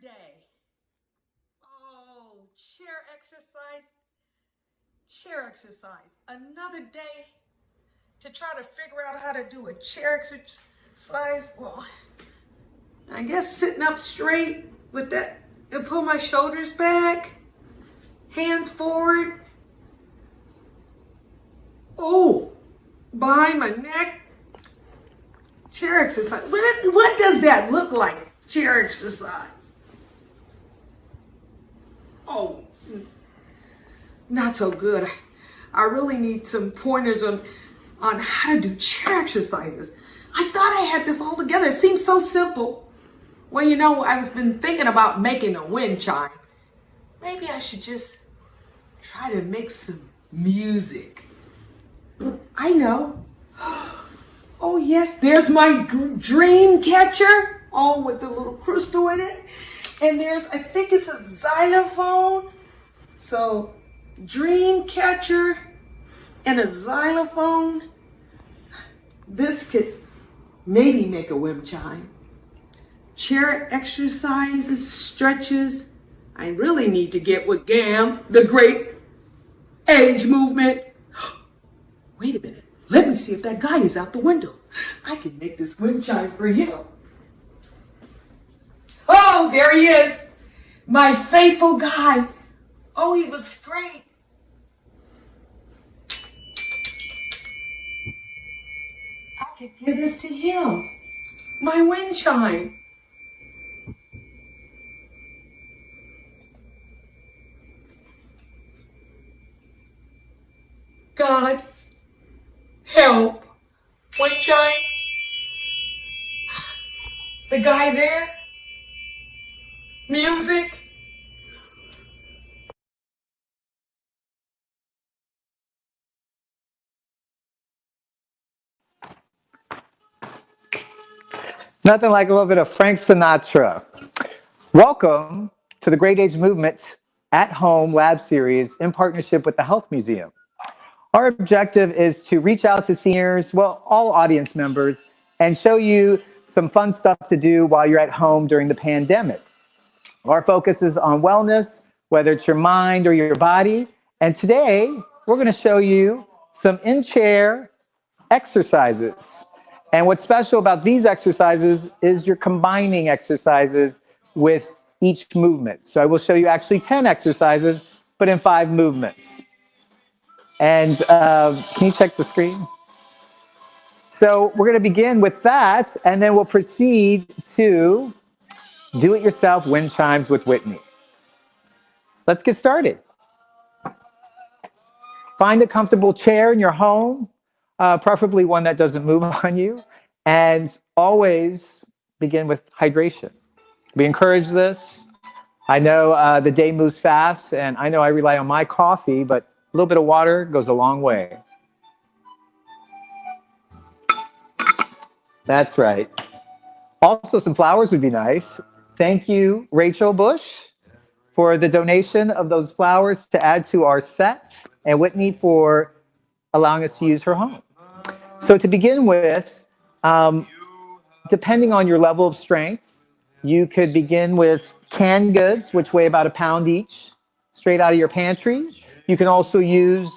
day. Oh, chair exercise. Another day to try to figure out how to do a chair exercise. Well, I guess sitting up straight with that and pull my shoulders back, hands forward. Oh, behind my neck. Chair exercise. What does that look like? Chair exercise. Oh, not so good. I really need some pointers on how to do chair exercises. I thought I had this all together. It seems so simple. Well, you know, I've been thinking about making a wind chime. Maybe I should just try to make some music. I know. Oh yes, there's my dream catcher. Oh, with the little crystal in it. And I think it's a xylophone. So, dream catcher and a xylophone. This could maybe make a wind chime. Chair exercises, stretches. I really need to get with GAM, the Great Age Movement. Wait a minute. Let me see if that guy is out the window. I can make this wind chime for him. Oh, there he is. My faithful guy. Oh, he looks great. I could give this to him. My wind chime. God, help. Wind chime. The guy there. Music. Nothing like a little bit of Frank Sinatra. Welcome to the Great Age Movement at Home Lab Series in partnership with the Health Museum. Our objective is to reach out to seniors, well, all audience members, and show you some fun stuff to do while you're at home during the pandemic. Our focus is on wellness, whether it's your mind or your body. And today, we're going to show you some in-chair exercises. And what's special about these exercises is you're combining exercises with each movement. So I will show you actually 10 exercises, but in 5 movements. And can you check the screen? So we're going to begin with that, and then we'll proceed to do-it-yourself wind chimes with Whitney. Let's get started. Find a comfortable chair in your home, preferably one that doesn't move on you, and always begin with hydration. We encourage this. I know the day moves fast, and I know I rely on my coffee, but a little bit of water goes a long way. That's right. Also, some flowers would be nice. Thank you, Rachel Bush, for the donation of those flowers to add to our set, and Whitney for allowing us to use her home. So to begin with, depending on your level of strength, you could begin with canned goods, which weigh about 1 pound each, straight out of your pantry. You can also use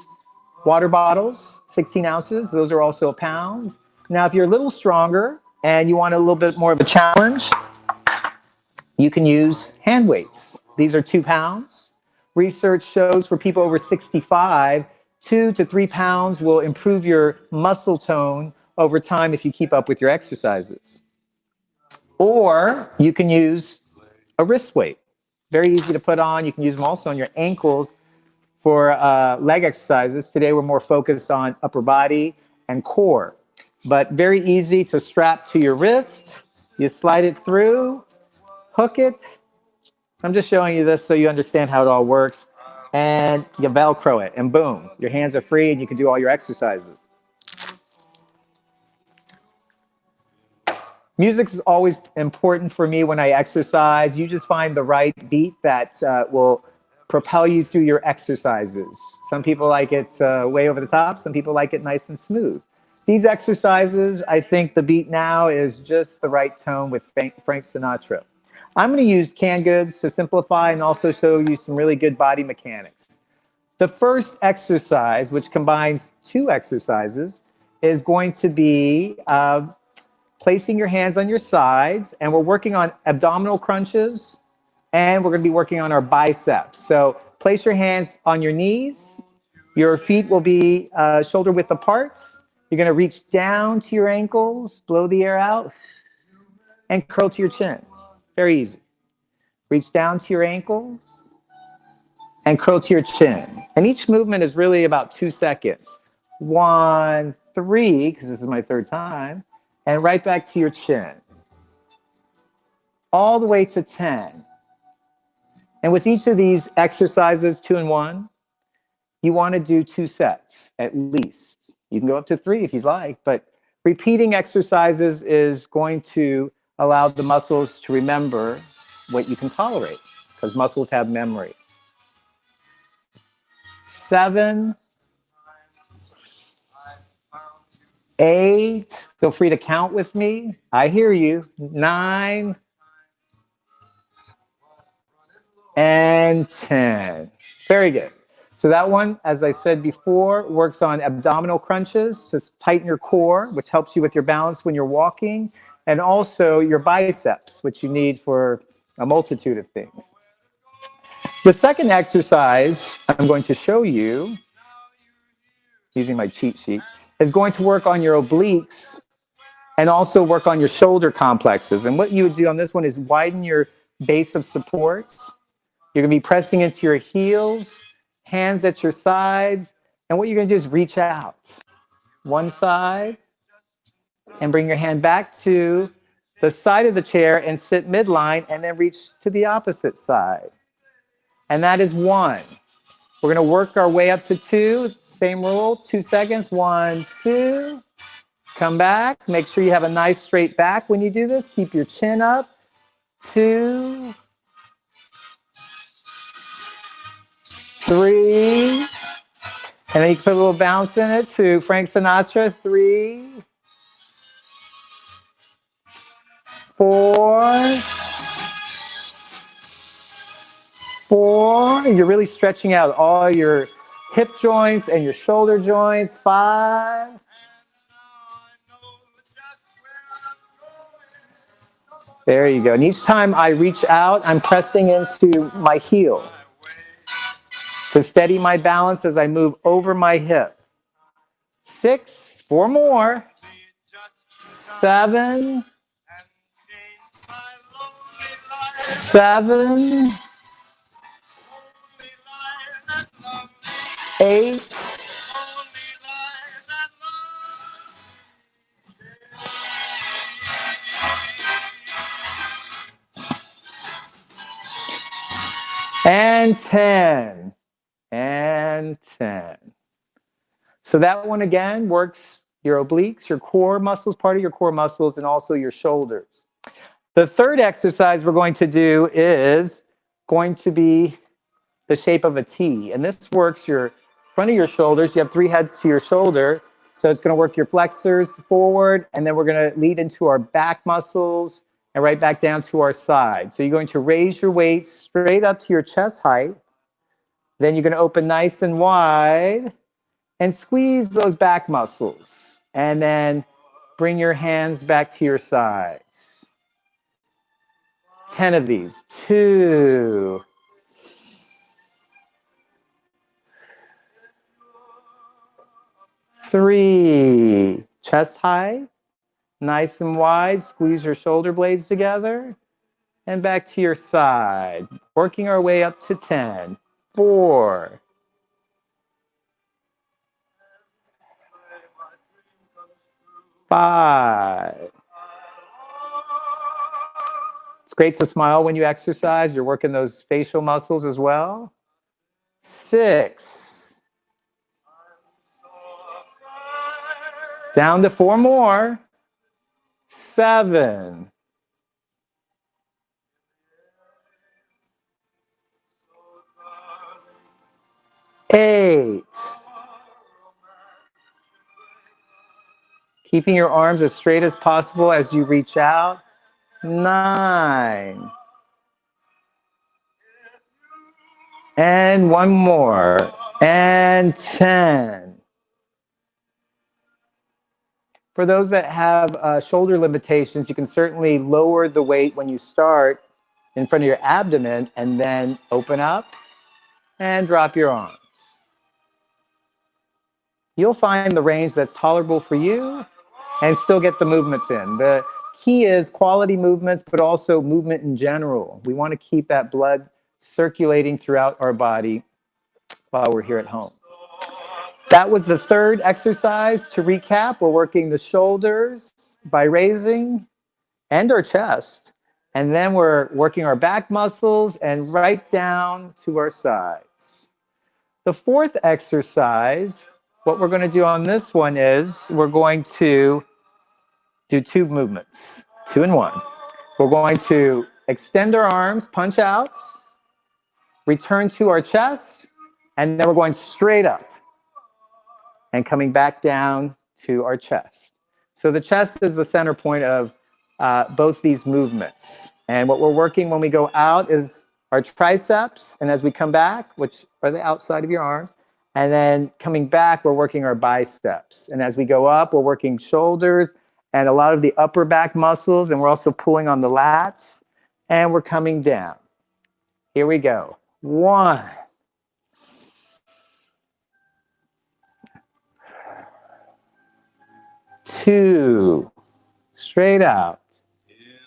water bottles, 16 ounces. Those are also 1 pound. Now, if you're a little stronger and you want a little bit more of a challenge, you can use hand weights. These are 2 pounds. Research shows for people over 65, 2 to 3 pounds will improve your muscle tone over time if you keep up with your exercises. Or you can use a wrist weight. Very easy to put on. You can use them also on your ankles for leg exercises. Today we're more focused on upper body and core, but very easy to strap to your wrist. You slide it through, hook it. I'm just showing you this so you understand how it all works. And you Velcro it, and boom, your hands are free and you can do all your exercises. Music is always important for me when I exercise. You just find the right beat that will propel you through your exercises. Some people like it way over the top. Some people like it nice and smooth. These exercises, I think the beat now is just the right tone with Frank Sinatra. I'm going to use canned goods to simplify and also show you some really good body mechanics. The first exercise, which combines two exercises, is going to be placing your hands on your sides, and we're working on abdominal crunches, and we're going to be working on our biceps. So place your hands on your knees. Your feet will be shoulder width apart. You're going to reach down to your ankles, blow the air out, and curl to your chin. Very easy. Reach down to your ankles and curl to your chin. And each movement is really about 2 seconds. 1, 3, because this is my third time, and right back to your chin. All the way to 10. And with each of these exercises, 2 and 1, you want to do 2 sets at least. You can go up to 3 if you'd like, but repeating exercises is going to allow the muscles to remember what you can tolerate, because muscles have memory. 7, 8, feel free to count with me. I hear you. 9, and 10. Very good. So that one, as I said before, works on abdominal crunches to tighten your core, which helps you with your balance when you're walking, and also your biceps, which you need for a multitude of things. The second exercise I'm going to show you, using my cheat sheet, is going to work on your obliques and also work on your shoulder complexes. And what you would do on this one is widen your base of support. You're going to be pressing into your heels, hands at your sides, and what you're going to do is reach out one side and bring your hand back to the side of the chair and sit midline, and then reach to the opposite side. And that is 1. We're going to work our way up to 2. Same rule, 2 seconds. 1, 2. Come back. Make sure you have a nice straight back when you do this. Keep your chin up. 2, 3. And then you can put a little bounce in it to Frank Sinatra. 3, 4. 4. You're really stretching out all your hip joints and your shoulder joints. 5. There you go. And each time I reach out, I'm pressing into my heel to steady my balance as I move over my hip. 6, 4 more. 7, 7, 8, 10. And 10. So that one again works your obliques, your core muscles, part of your core muscles, and also your shoulders. The third exercise we're going to do is going to be the shape of a T. And this works your front of your shoulders. You have 3 heads to your shoulder. So it's going to work your flexors forward, and then we're going to lead into our back muscles and right back down to our side. So you're going to raise your weight straight up to your chest height. Then you're going to open nice and wide and squeeze those back muscles. And then bring your hands back to your sides. 10 of these. 2. 3. Chest high. Nice and wide. Squeeze your shoulder blades together. And back to your side. Working our way up to 10. 4. 5. It's great to smile when you exercise. You're working those facial muscles as well. 6. Down to 4 more. 7. 8. Keeping your arms as straight as possible as you reach out. 9. And one more. And 10. For those that have shoulder limitations, you can certainly lower the weight when you start in front of your abdomen and then open up and drop your arms. You'll find the range that's tolerable for you and still get the movements in. The key is quality movements, but also movement in general. We want to keep that blood circulating throughout our body while we're here at home. That was the third exercise. To recap, we're working the shoulders by raising and our chest. And then we're working our back muscles and right down to our sides. The fourth exercise, what we're going to do on this one is we're going to do two movements, 2 in 1. We're going to extend our arms, punch out, return to our chest, and then we're going straight up and coming back down to our chest. So the chest is the center point of both these movements. And what we're working when we go out is our triceps, and as we come back, which are the outside of your arms, and then coming back, we're working our biceps. And as we go up, we're working shoulders and a lot of the upper back muscles, and we're also pulling on the lats, and we're coming down. Here we go. 1. 2. Straight out.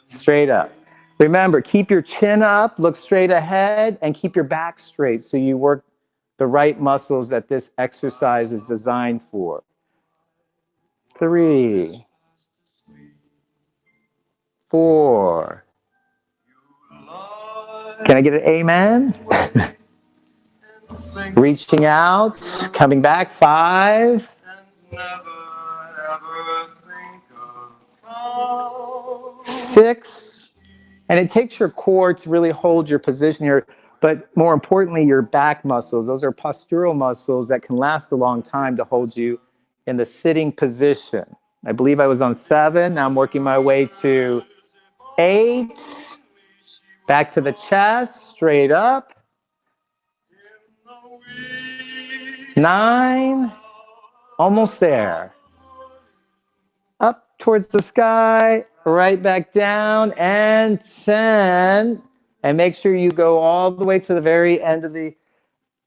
Straight up. Remember, keep your chin up, look straight ahead, and keep your back straight so you work the right muscles that this exercise is designed for. 3. 4. Can I get an amen? Reaching out, coming back. 5. 6. And it takes your core to really hold your position here, but more importantly, your back muscles. Those are postural muscles that can last a long time to hold you in the sitting position. I believe I was on 7. Now I'm working my way to 8. Back to the chest, straight up. 9. Almost there. Up towards the sky, right back down, and 10. And make sure you go all the way to the very end of the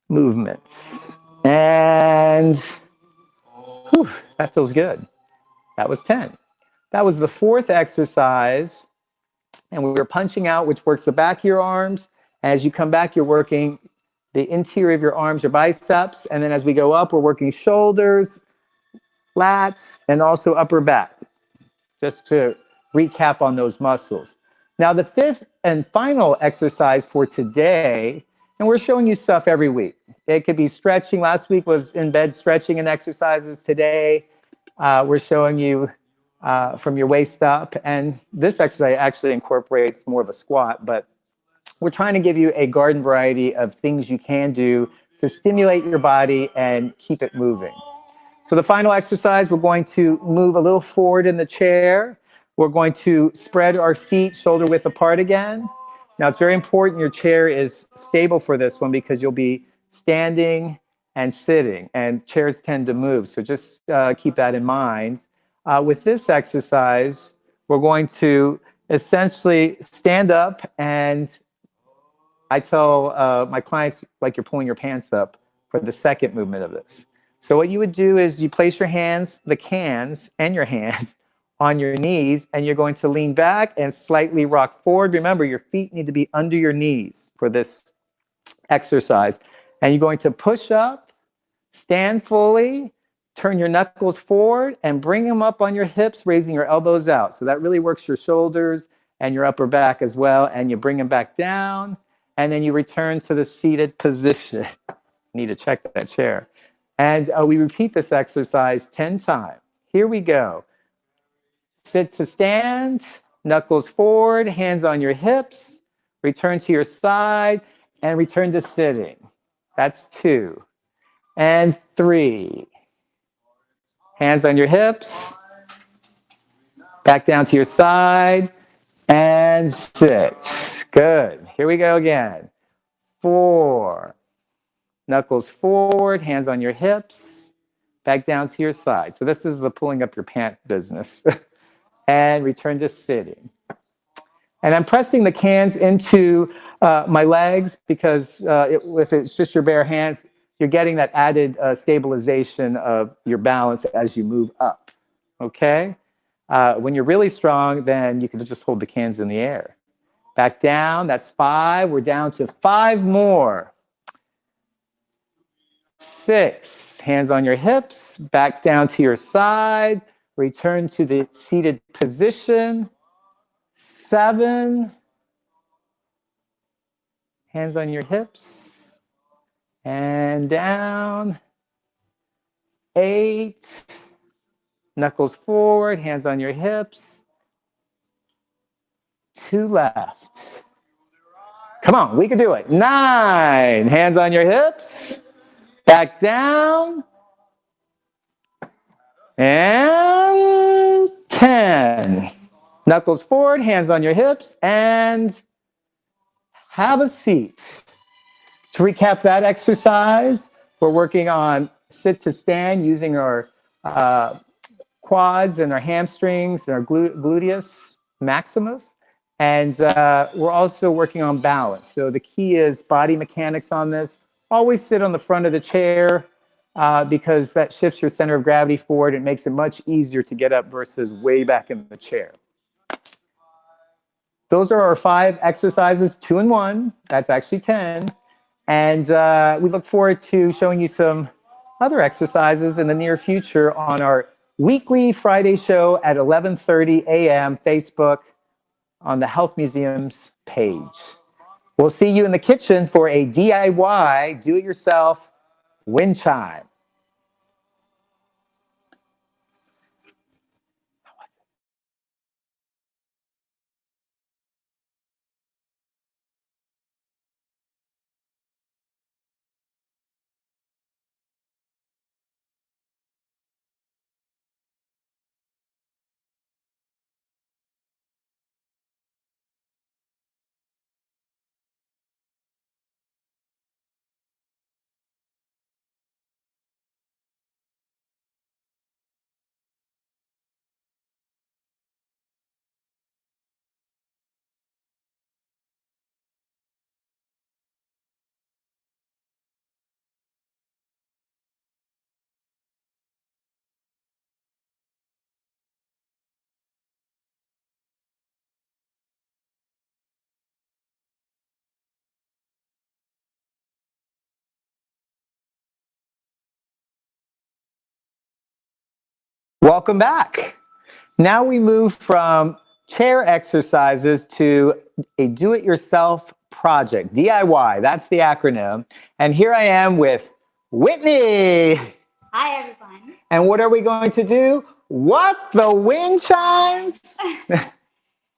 movement. And whew, that feels good. That was 10. That was the fourth exercise. And we were punching out, which works the back of your arms. As you come back, you're working the interior of your arms, your biceps. And then as we go up, we're working shoulders, lats, and also upper back, just to recap on those muscles. Now, the fifth and final exercise for today, and we're showing you stuff every week. It could be stretching. Last week was in bed stretching and exercises. Today, we're showing you from your waist up. And this exercise actually incorporates more of a squat, but we're trying to give you a garden variety of things you can do to stimulate your body and keep it moving. So the final exercise, we're going to move a little forward in the chair. We're going to spread our feet shoulder width apart again. Now it's very important your chair is stable for this one because you'll be standing and sitting, and chairs tend to move. So just keep that in mind. With this exercise, we're going to essentially stand up, and I tell my clients, like you're pulling your pants up for the second movement of this. So what you would do is you place your hands, the cans, and your hands on your knees, and you're going to lean back and slightly rock forward. Remember, your feet need to be under your knees for this exercise. And you're going to push up, stand fully, turn your knuckles forward, and bring them up on your hips, raising your elbows out. So that really works your shoulders and your upper back as well. And you bring them back down, and then you return to the seated position. Need to check that chair. And we repeat this exercise 10 times. Here we go. Sit to stand, knuckles forward, hands on your hips, return to your side, and return to sitting. That's 2. And 3. Hands on your hips, back down to your side, and sit. Good. Here we go again. 4. Knuckles forward, hands on your hips, back down to your side. So this is the pulling up your pant business. And return to sitting. And I'm pressing the cans into my legs because if it's just your bare hands, you're getting that added stabilization of your balance as you move up, okay? When you're really strong, then you can just hold the cans in the air. Back down, that's 5. We're down to 5 more. 6, hands on your hips, back down to your side, return to the seated position. 7, hands on your hips, and down. 8, knuckles forward, hands on your hips. 2 left. Come on, we can do it. 9, hands on your hips. Back down. And 10. Knuckles forward, hands on your hips, and have a seat. To recap that exercise, we're working on sit to stand using our quads and our hamstrings and our gluteus maximus. And we're also working on balance. So the key is body mechanics on this. Always sit on the front of the chair because that shifts your center of gravity forward. It makes it much easier to get up versus way back in the chair. Those are our 5 exercises, 2 and 1. That's actually 10. And we look forward to showing you some other exercises in the near future on our weekly Friday show at 11:30 a.m. Facebook on the Health Museum's page. We'll see you in the kitchen for a DIY, do-it-yourself wind chime. Welcome back. Now we move from chair exercises to a do-it-yourself project, DIY, that's the acronym. And here I am with Whitney. Hi, everyone. And what are we going to do? What? The wind chimes?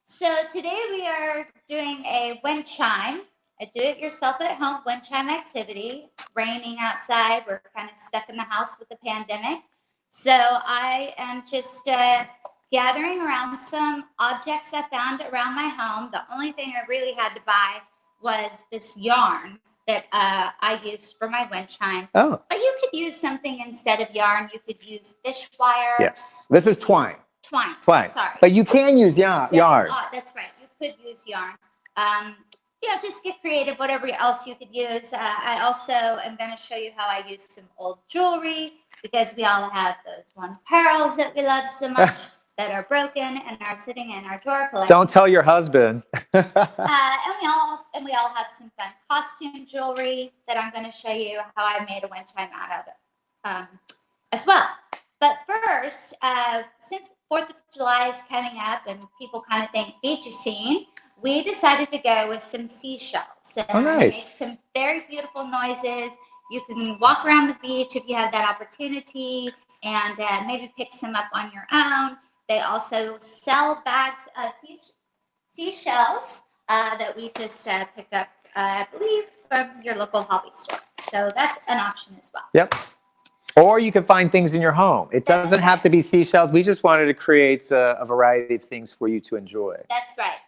So today we are doing a wind chime, a do-it-yourself at home wind chime activity. It's raining outside. We're kind of stuck in the house with the pandemic. So I am just gathering around some objects I found around my home. The only thing I really had to buy was this yarn that I used for my wind chime. Oh. But you could use something instead of yarn. You could use fish wire. Yes. This is twine. Twine. Sorry. But you can use yarn. That's right. You could use yarn. Just get creative, whatever else you could use. I also am going to show you how I use some old jewelry because we all have those one pearls that we love so much that are broken and are sitting in our drawer collection. Don't tell your husband. and we all have some fun costume jewelry that I'm going to show you how I made a wind chime out of as well. But first, since 4th of July is coming up and people kind of think beachy scene, we decided to go with some seashells. So nice. Make some very beautiful noises. You can walk around the beach if you have that opportunity and maybe pick some up on your own. They also sell bags of seashells that we just picked up, I believe, from your local hobby store. So that's an option as well. Yep. Or you can find things in your home. It doesn't have to be seashells. We just wanted to create a variety of things for you to enjoy. That's right.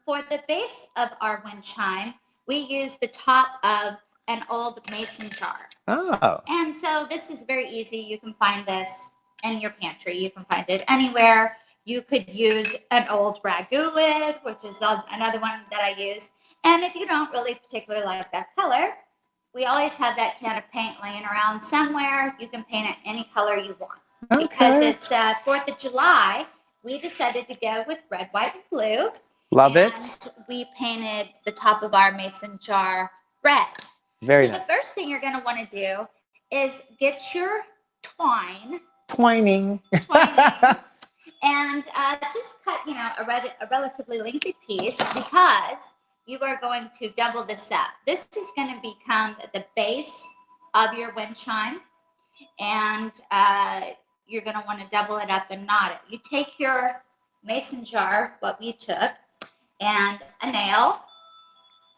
For the base of our wind chime, we use the top of an old mason jar. Oh, And so this is very easy. You can find this in your pantry. You can find it anywhere. You could use an old ragu lid, which is another one that I use. And if you don't really particularly like that color, we always have that can of paint laying around somewhere. You can paint it any color you want. Because okay. it's 4th of July, we decided to go with red, white, and blue. Love And it. we painted the top of our mason jar red. Very So nice. the first thing you're going to want to do is get your twine Twining. and just cut, a relatively lengthy piece because you are going to double this up. This is going to become the base of your wind chime, and you're going to want to double it up and knot it. You take your mason jar, what we took, and a nail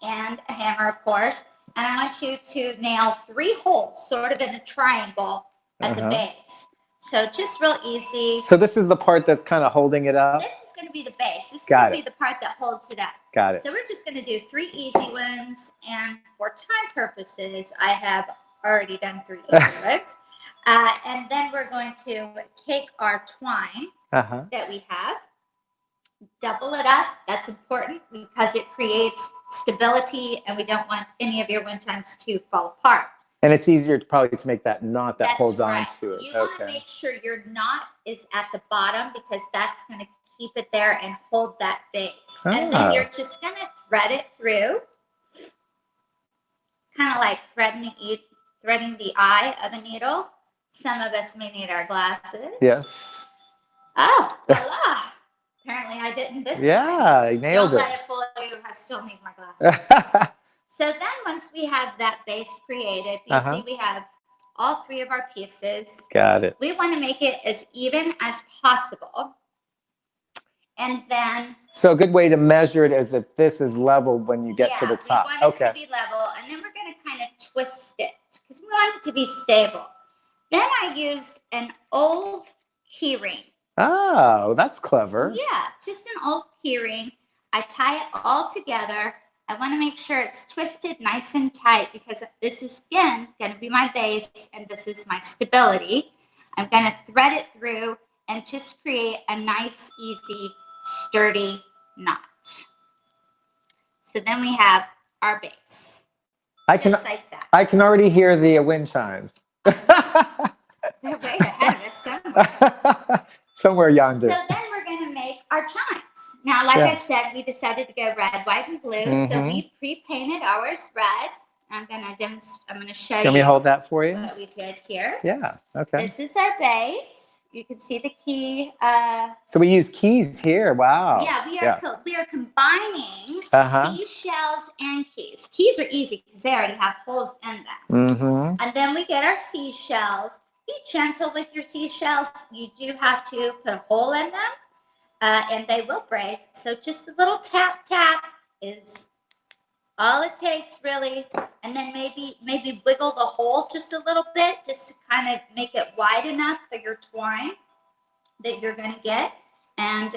and a hammer, of course, and I want you to nail 3 holes, sort of in a triangle at the base. So just real easy. So this is the part that's kind of holding it up? This is going to be the base. This is Got going to it. be the part that holds it up. Got it. So we're just going to do 3 easy ones. And for time purposes, I have already done 3 easy ones. And then we're going to take our twine that we have, double it up. That's important because it creates stability and we don't want any of your wind chimes to fall apart. And it's easier probably to make that knot that That's holds right. on to it. You want to make sure your knot is at the bottom because that's going to keep it there and hold that base. And then you're just going to thread it through, kind of like threading the eye of a needle. Some of us may need our glasses. Yes. Oh, voila. Apparently I didn't this time. Yeah, you nailed Don't it. let it fool you. I still need my glasses. So then once we have that base created, you see we have all 3 of our pieces. Got it. We want to make it as even as possible. And then... So a good way to measure it is if this is level when you get to the top. We want it to be level. And then we're going to kind of twist it because we want it to be stable. Then I used an old key ring. Oh, that's clever. Yeah, just an old key ring. I tie it all together. I want to make sure it's twisted nice and tight because this is, again, going to be my base and this is my stability. I'm going to thread it through and just create a nice, easy, sturdy knot. So then we have our base. Just like that. I can already hear the wind chimes. They're way ahead of us somewhere. Somewhere yonder. So then we're going to make our chimes. Now, like I said, we decided to go red, white, and blue. So we pre-painted ours red. I'm going to show you. Can we hold that for you? What we did here. Yeah. Okay. This is our base. You can see the key. So we use keys here. Wow. Yeah, we are combining seashells and keys. Keys are easy because they already have holes in them. And then we get our seashells. Be gentle with your seashells. You do have to put a hole in them. And they will break. So just a little tap, tap is all it takes, really. And then maybe wiggle the hole just a little bit, just to kind of make it wide enough for your twine that you're going to get. And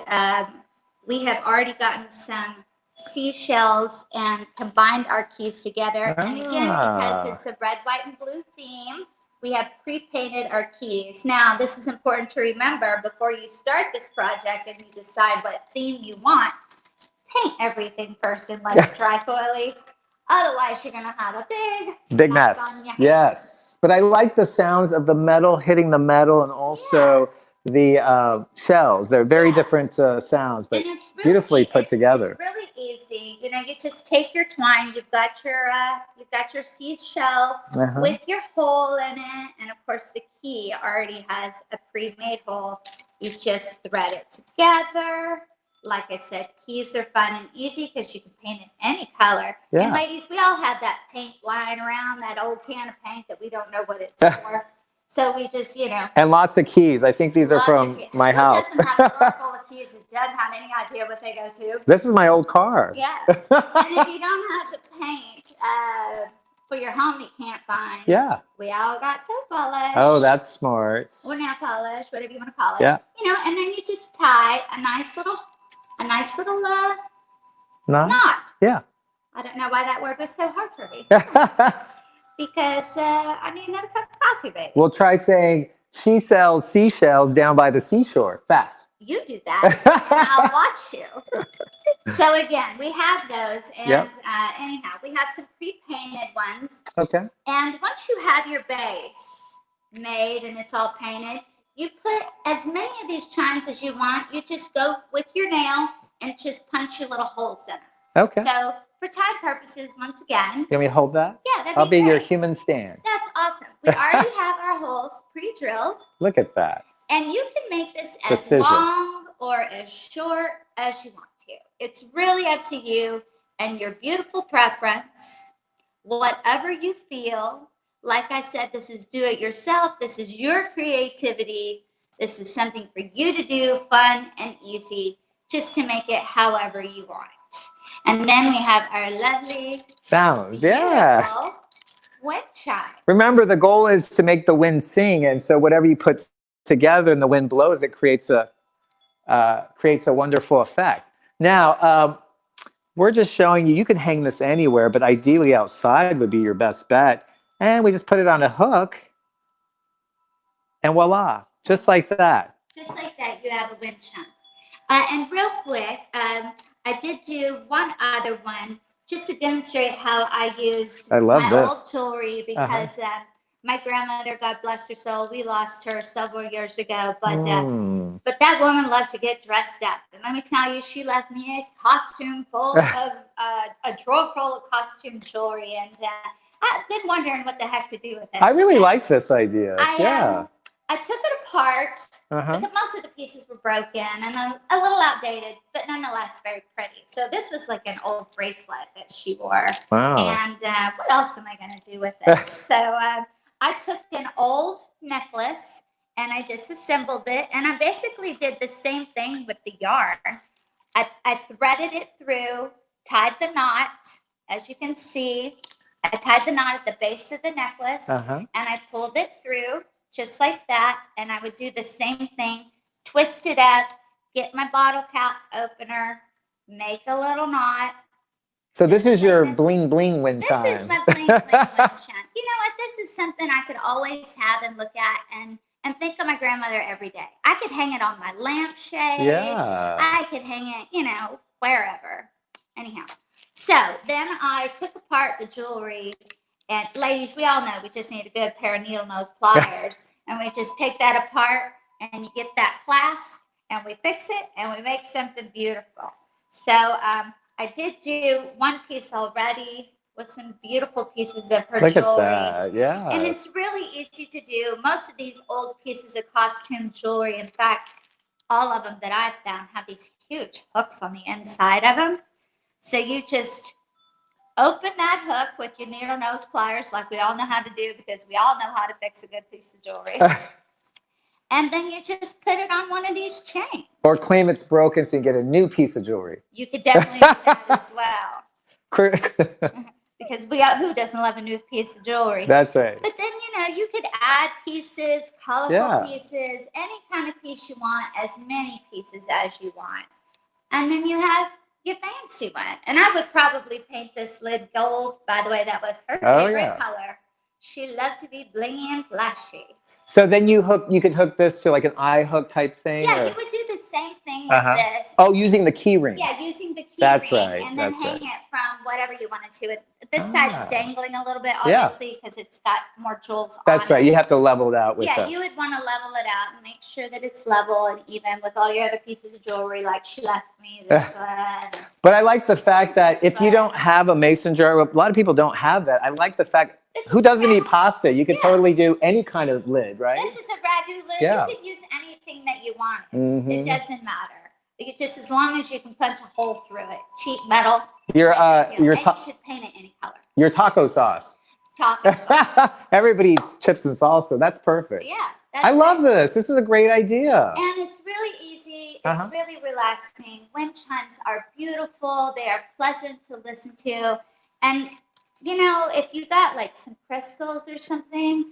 we have already gotten some seashells and combined our keys together. And again, because it's a red, white, and blue theme, we have pre-painted our keys. Now, this is important to remember before you start this project and you decide what theme you want. Paint everything first and let it dry fully. Otherwise, you're going to have a big mess. On your hands. Yes. But I like the sounds of the metal hitting the metal and also the shells. They're very different sounds, but it's really beautifully put together. It's really easy. You just take your twine. You've got your seashell with your hole in it, and of course the key already has a pre-made hole. You just thread it together. Like I said, keys are fun and easy because you can paint in any color. Yeah. And ladies, we all have that paint lying around, that old can of paint that we don't know what it's for. So we just, And lots of keys. I think these are from my house. Who doesn't have a drawer full of keys and doesn't have any idea what they go to? This is my old car. Yeah. And if you don't have the paint for your home you can't find, we all got toe polish. Oh, that's smart. Or nail polish, whatever you want to call it. Yeah. And then you just tie a nice little knot. Yeah. I don't know why that word was so hard for me. because I need another cup of coffee, baby. We'll try saying, she sells seashells down by the seashore. Fast. You do that, and I'll watch you. So again, we have those, and Yep. Anyhow, we have some pre-painted ones. Okay. And once you have your base made and it's all painted, you put as many of these chimes as you want. You just go with your nail and just punch your little holes in them. Okay. So for time purposes, once again. You want me to hold that? Yeah, that'd I'll be your great. human stand. That's awesome. We already have our holes pre-drilled. Look at that. And you can make this as Precision. long or as short as you want to. It's really up to you and your beautiful preference. Whatever you feel. Like I said, this is do it yourself. This is your creativity. This is something for you to do, fun and easy, just to make it however you want. And then we have our lovely sounds. Yeah. wind chime. Remember, the goal is to make the wind sing, and so whatever you put together and the wind blows, it creates a wonderful effect. Now, we're just showing you, you can hang this anywhere, but ideally outside would be your best bet. And we just put it on a hook, and voila, just like that. Just like that, you have a wind chime. And real quick, I did do one other one just to demonstrate how I used my old jewelry because my grandmother, God bless her soul, we lost her several years ago. But that woman loved to get dressed up. And let me tell you, she left me a costume full of, a drawer full of costume jewelry. And I've been wondering what the heck to do with it. I really like this idea. I took it apart, but most of the pieces were broken and a little outdated, but nonetheless very pretty. So this was like an old bracelet that she wore. Wow. And what else am I going to do with it? So I took an old necklace and I just assembled it. And I basically did the same thing with the yarn. I threaded it through, tied the knot, as you can see. I tied the knot at the base of the necklace and I pulled it through just like that. And I would do the same thing, twist it up, get my bottle cap opener, make a little knot. So this is your bling bling wind chime. This is my bling bling wind chime. You know what? This is something I could always have and look at and think of my grandmother every day. I could hang it on my lampshade. Yeah. I could hang it, you know, wherever. Anyhow. So then I took apart the jewelry, and ladies, we all know we just need a good pair of needle nose pliers, and we just take that apart, and you get that clasp, and we fix it, and we make something beautiful. So I did do one piece already with some beautiful pieces of her jewelry. Look at that, yeah. And it's really easy to do. Most of these old pieces of costume jewelry, in fact, all of them that I've found have these huge hooks on the inside of them. So you just open that hook with your needle nose pliers like we all know how to do because we all know how to fix a good piece of jewelry. And then you just put it on one of these chains. Or claim it's broken so you get a new piece of jewelry. You could definitely do that as well. Because who doesn't love a new piece of jewelry? That's right. But then, you know, you could add pieces, colorful pieces, any kind of piece you want, as many pieces as you want. And then you have your fancy one. And I would probably paint this lid gold. By the way, that was her favorite color. She loved to be blingy and flashy. So then you could hook this to like an eye hook type thing? Yeah, you would do the same thing with this. Oh, using the key ring. Yeah, using the key That's ring. right. And then That's hang right. it from whatever you wanted to. This side's dangling a little bit, obviously, because it's got more jewels on That's right. it. You have to level it out with Yeah, you would want to level it out and make sure that it's level and even with all your other pieces of jewelry, like she left me this one. But I like the fact that if you don't have a mason jar, a lot of people don't have that. I like the fact, who doesn't eat pasta? You could totally do any kind of lid, right? This is a ragu lid. Yeah. You could use anything that you want. It doesn't matter. Just as long as you can punch a hole through it. Cheap metal. You could paint it any color. Your taco sauce. Taco sauce. Everybody's chips and salsa. That's perfect. Yeah. I love this. This is a great idea. And it's really easy. It's really relaxing. Wind chimes are beautiful. They are pleasant to listen to. And, you know, if you got like some crystals or something,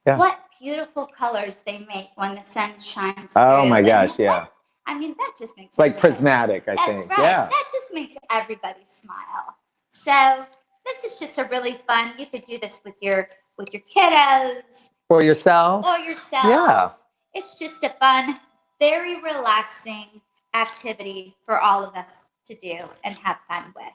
what beautiful colors they make when the sun shines through. Oh my gosh, yeah. I mean, that just makes it's like prismatic, I think. That's right. Yeah. That just makes everybody smile. So this is just a really fun. You could do this with your kiddos For yourself. or yourself. Yeah. It's just a fun, very relaxing activity for all of us to do and have fun with.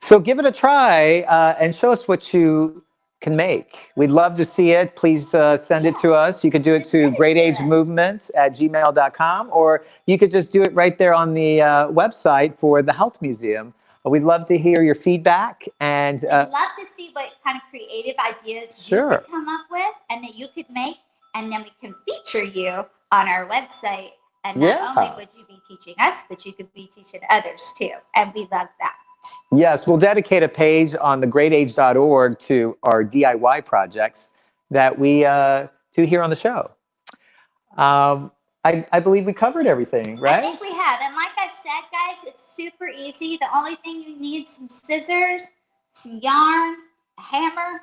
So give it a try and show us what you can make. We'd love to see it. Please send it to us. You could do it to greatagemovement@gmail.com, or you could just do it right there on the website for the Health Museum. We'd love to hear your feedback. And We'd love to see what kind of creative ideas Sure. you could come up with and that you could make, and then we can feature you on our website. And not Yeah. only would you be teaching us, but you could be teaching others too. And we love that. yes, we'll dedicate a page on thegreatage.org to our DIY projects that we do here on the show. I believe we covered everything, I right? think we have. And like I said, guys, it's super easy. The only thing you need some scissors, some yarn, a hammer,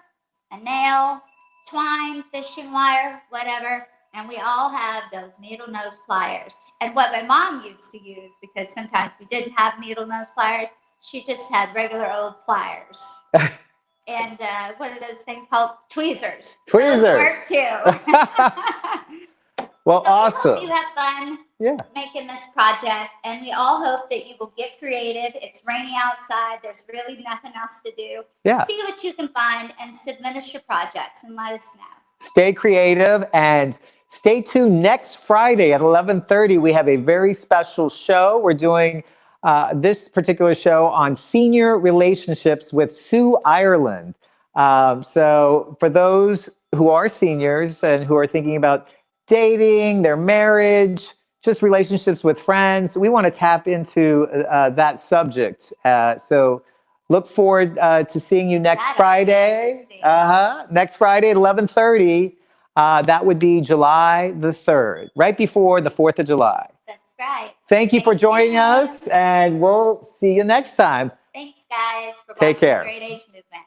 a nail, twine, fishing wire, whatever. And we all have those needle nose pliers. And what my mom used to use, because sometimes we didn't have needle nose pliers, she just had regular old pliers. And what are those things called? Tweezers. Tweezers. Those work too. Well, So awesome. We hope you have fun Yeah. making this project, and we all hope that you will get creative. It's rainy outside. There's really nothing else to do. Yeah. See what you can find and submit us your projects and let us know. Stay creative and stay tuned. Next Friday at 11:30, we have a very special show. We're doing this particular show on senior relationships with Sue Ireland. So for those who are seniors and who are thinking about dating, their marriage, just relationships with friends, we want to tap into that subject. So look forward to seeing you next That'll be Friday. interesting. Next Friday at 11:30. That would be July the 3rd, right before the 4th of July. That's right. Thank you for Stay joining tuned. us, and we'll see you next time. Thanks, guys, for Take watching care. the Great Age Movement.